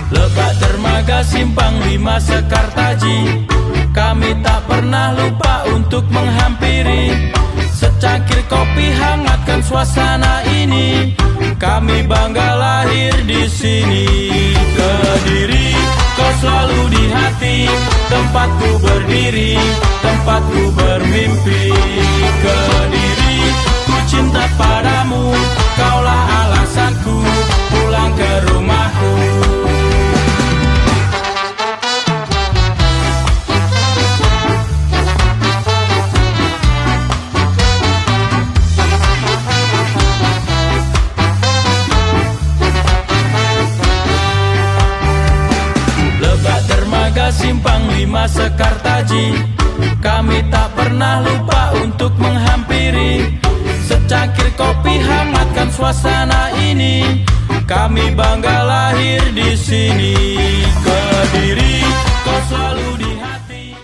Lebak Dermaga Simpang 5 Sekartaji, kami tak pernah lupa untuk menghampiri. Secangkir kopi hangatkan suasana ini, kami bangga lahir di sini. Kediri, kau selalu di hati, tempatku berdiri, tempatku bermimpi. Kediri, ku cinta padamu, kaulah alasanku pulang ke rumahku. Simpang 5 Sekartaji, kami tak pernah lupa untuk menghampiri. Secangkir kopi hangatkan suasana ini, kami bangga lahir di sini.